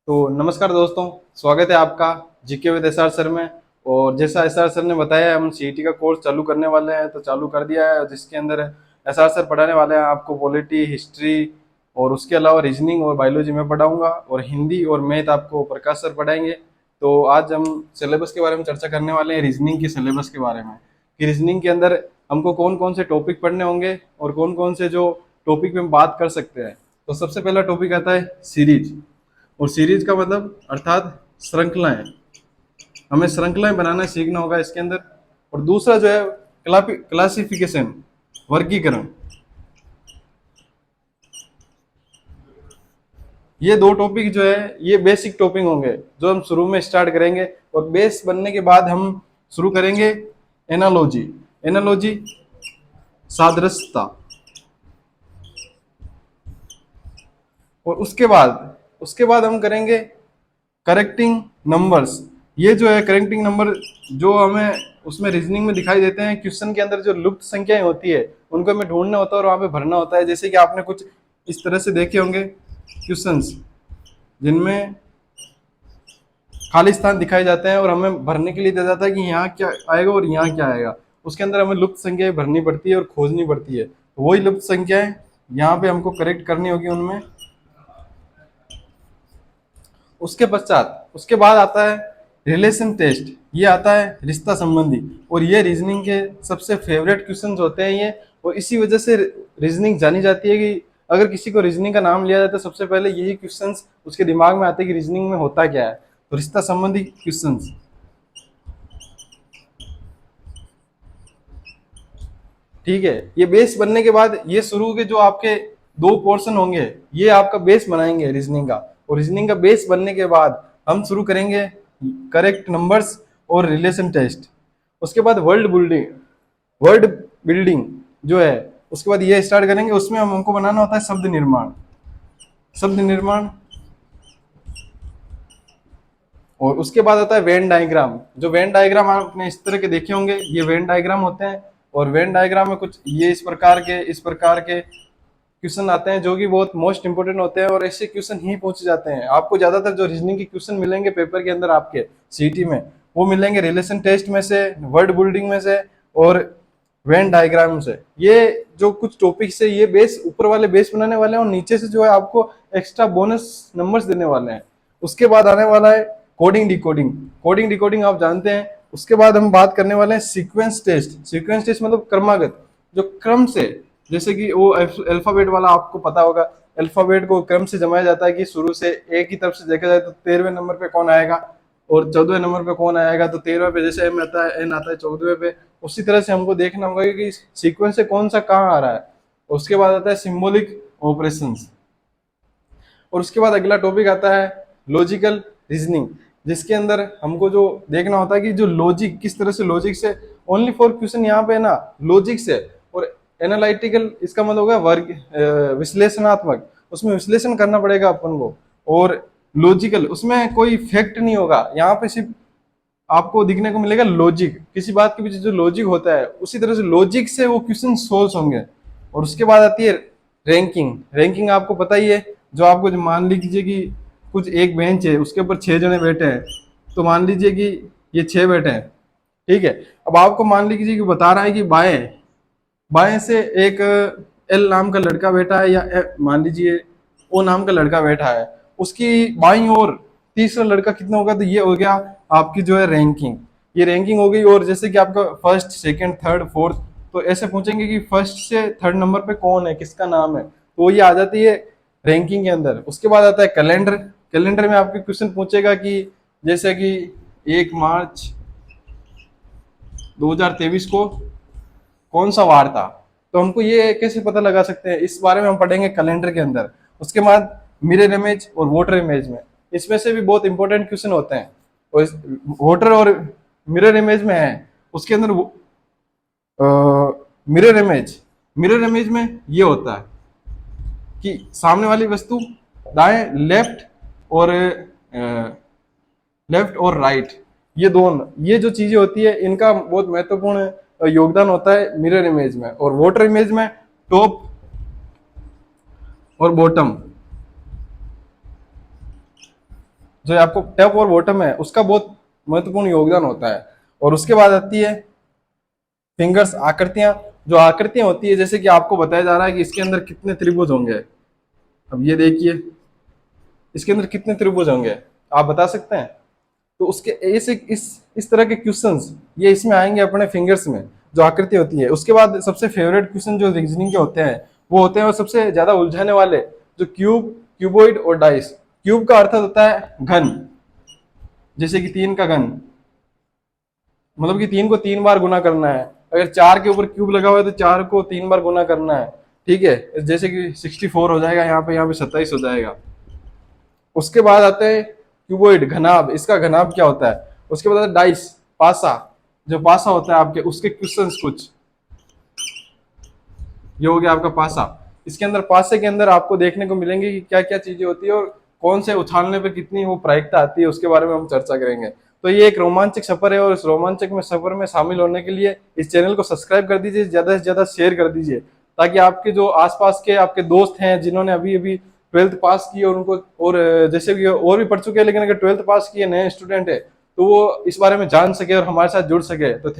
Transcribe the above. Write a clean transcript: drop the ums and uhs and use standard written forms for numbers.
तो नमस्कार दोस्तों, स्वागत है आपका जीके विद एसआर सर में। और जैसा एसआर सर ने बताया, हम सीईटी का कोर्स चालू करने वाले हैं, तो चालू कर दिया है, जिसके अंदर एसआर सर पढ़ाने वाले हैं आपको पॉलिटी, हिस्ट्री और उसके अलावा रीजनिंग और बायोलॉजी में पढ़ाऊंगा, और हिंदी और मैथ आपको प्रकाश सर पढ़ाएंगे। तो आज हम सिलेबस के बारे में चर्चा करने वाले हैं, रीजनिंग के सिलेबस के बारे में, कि रीजनिंग के अंदर हमको कौन कौन से टॉपिक पढ़ने होंगे और कौन कौन से जो टॉपिक में हम बात कर सकते हैं। तो सबसे पहला टॉपिक आता है सीरीज। और सीरीज का मतलब अर्थात श्रृंखलाएं, हमें श्रृंखलाएं बनाना सीखना होगा इसके अंदर। और दूसरा जो है क्लासिफिकेशन, वर्गीकरण। ये दो टॉपिक जो है ये बेसिक टॉपिक होंगे जो हम शुरू में स्टार्ट करेंगे, और बेस बनने के बाद हम शुरू करेंगे एनालॉजी। एनालॉजी सादृश्यता। और उसके बाद हम करेंगे करेक्टिंग नंबर्स। ये जो है करेक्टिंग नंबर जो हमें उसमें रीजनिंग में दिखाई देते हैं, क्वेश्चन के अंदर जो लुप्त संख्याएं होती है उनको हमें ढूंढना होता है और वहां पे भरना होता है। जैसे कि आपने कुछ इस तरह से देखे होंगे क्वेश्चंस, जिनमें खाली स्थान दिखाए जाते हैं और हमें भरने के लिए दिया जाता है कि यहाँ क्या आएगा और यहाँ क्या आएगा। उसके अंदर हमें लुप्त संख्याएं भरनी पड़ती है और खोजनी पड़ती है, तो वही लुप्त संख्याएं यहाँ पे हमको करेक्ट करनी होगी उनमें। उसके बाद आता है रिलेशन टेस्ट। ये आता है रिश्ता संबंधी, और ये रीजनिंग के सबसे फेवरेट क्वेश्चंस होते हैं ये। और इसी वजह से रीजनिंग जानी जाती है कि अगर किसी को रीजनिंग का नाम लिया जाए तो सबसे पहले यही क्वेश्चंस उसके दिमाग में आते हैं कि रीजनिंग में होता क्या है। तो रिश्ता संबंधी क्वेश्चंस, ठीक है। ये बेस बनने के बाद ये शुरू के जो आपके दो पोर्शन होंगे ये आपका बेस बनाएंगे रीजनिंग का। और रीजनिंग का बेस बनने के बाद हम शुरू करेंगे करेक्ट नंबर्स और रिलेशन टेस्ट। उसके बाद वर्ड बिल्डिंग जो है, उसके बाद ये स्टार्ट करेंगे। उसमें हमको बनाना होता है शब्द निर्माण। और उसके बाद आता है वेन डायग्राम। जो वेन डायग्राम आपने इस तरह के देखे होंगे, ये वेन डायग्राम होते हैं। और वेन डायग्राम में कुछ ये इस प्रकार के क्वेश्चन आते हैं जो कि बहुत मोस्ट इंपोर्टेंट होते हैं, और ऐसे क्वेश्चन ही पूछे जाते हैं। आपको ज्यादातर जो रीजनिंग के क्वेश्चन मिलेंगे पेपर के अंदर आपके सीटी में, वो मिलेंगे रिलेशन टेस्ट में से, वर्ड बिल्डिंग में से और वेन डायग्राम से। ये जो कुछ टॉपिक्स है ये बेस, ऊपर वाले बेस बनाने वाले हैं, और नीचे से जो है आपको एक्स्ट्रा बोनस नंबर्स देने वाले हैं। उसके बाद आने वाला है कोडिंग डिकोडिंग आप जानते हैं। उसके बाद हम बात करने वाले हैं सीक्वेंस टेस्ट मतलब क्रमागत, जो क्रम से, जैसे कि वो अल्फाबेट वाला आपको पता होगा, अल्फाबेट को क्रम से जमाया जाता है कि शुरू से एक ही तरफ से देखा जाए तो 13वें नंबर पे कौन आएगा और 14वें नंबर पे कौन आएगा। तो 13वें पे जैसे एम आता है, एन आता है 14वें पे, उसी तरह से हमको देखना होगा कि सीक्वेंस से कौन सा कहाँ आ रहा है। उसके बाद आता है सिंबॉलिक ऑपरेशंस। और उसके बाद अगला टॉपिक आता है लॉजिकल रीजनिंग, जिसके अंदर हमको जो देखना होता है कि जो लॉजिक, किस तरह से लॉजिक से, ओनली फॉर क्वेश्चन यहाँ पे है ना लॉजिक से। और एनालिटिकल इसका मतलब होगा वर्ग, विश्लेषणात्मक, उसमें विश्लेषण करना पड़ेगा अपन को। और लॉजिकल उसमें कोई फैक्ट नहीं होगा, यहाँ पे सिर्फ आपको दिखने को मिलेगा लॉजिक, किसी बात के पीछे जो लॉजिक होता है उसी तरह से लॉजिक से वो क्वेश्चन सोल्व होंगे। और उसके बाद आती है रैंकिंग। रैंकिंग आपको पता ही है, जो आपको मान लीजिए कि कुछ एक बेंच है उसके ऊपर 6 जने बैठे हैं, तो मान लीजिए कि ये 6 बैठे हैं, ठीक है। अब आपको मान लीजिए कि बता रहा है कि बाएं बाएं से एक एल नाम का लड़का बैठा है, या मान लीजिए ओ नाम का लड़का बैठा है, उसकी बाईं ओर तीसरा लड़का कितना होगा, तो ये हो गया आपकी जो है रैंकिंग। ये रैंकिंग हो गई। और जैसे कि आपका फर्स्ट, सेकंड, थर्ड, फोर्थ, तो ऐसे पूछेंगे कि फर्स्ट से थर्ड नंबर पे कौन है, किसका नाम है, तो ये आ जाती है रैंकिंग के अंदर। उसके बाद आता है कैलेंडर। कैलेंडर में आपके क्वेश्चन पूछेगा कि जैसे कि 1 मार्च 2023 को कौन सा वार था, तो हमको ये कैसे पता लगा सकते हैं, इस बारे में हम पढ़ेंगे कैलेंडर के अंदर। उसके बाद मिरर इमेज और वोटर इमेज में, इसमें से भी बहुत इंपॉर्टेंट क्वेश्चन होते हैं। और वोटर और मिरर इमेज में है, उसके अंदर मिरर इमेज में ये होता है कि सामने वाली वस्तु दाएं, लेफ्ट और राइट, ये दोनों, ये जो चीजें होती है इनका बहुत महत्वपूर्ण योगदान होता है मिरर इमेज में। और वोटर इमेज में टॉप और बॉटम, जो आपको टॉप और बॉटम है उसका बहुत महत्वपूर्ण योगदान होता है। और उसके बाद आती है फिंगर्स, आकृतियां। जो आकृतियां होती है, जैसे कि आपको बताया जा रहा है कि इसके अंदर कितने त्रिभुज होंगे। अब ये देखिए इसके अंदर कितने त्रिभुज होंगे, आप बता सकते हैं? तो उसके ऐसे इस तरह के क्वेश्चंस ये इसमें आएंगे अपने फिंगर्स में, जो आकृति होती है। उसके बाद सबसे फेवरेट क्वेश्चन जो रीजनिंग के होते हैं वो होते हैं, और सबसे ज्यादा उलझाने वाले, जो क्यूब, क्यूबॉइड और डाइस। क्यूब का अर्थ होता है घन, जैसे कि 3 का घन, मतलब कि 3 को 3 बार गुना करना है। अगर 4 के ऊपर क्यूब लगा हुआ है तो 4 को 3 बार गुना करना है, ठीक है। जैसे कि 64 हो जाएगा, यहाँ पे 27 हो जाएगा। उसके बाद आते हैं क्यूबॉइड, घनाभ। इसका घनाभ क्या होता है? उसके बाद आता है डाइस, पासा। जो पासा होता है आपके, उसके क्वेश्चंस कुछ ये हो गया आपका पासा। इसके अंदर, पासे के अंदर आपको देखने को मिलेंगे कि क्या क्या चीजें होती है और कौन से उछालने पे कितनी वो प्रायिकता आती है, उसके बारे में हम चर्चा करेंगे। तो ये एक रोमांचक सफर है, और इस रोमांचक में सफर में शामिल होने के लिए इस चैनल को सब्सक्राइब कर दीजिए, ज्यादा से ज्यादा शेयर कर दीजिए, ताकि आपके जो आसपास के आपके दोस्त हैं जिन्होंने अभी अभी 12th पास की और उनको, और जैसे कि और भी पढ़ चुके हैं, लेकिन अगर 12th पास किए नए स्टूडेंट है तो वो इस बारे में जान सके और हमारे साथ जुड़ सके। तो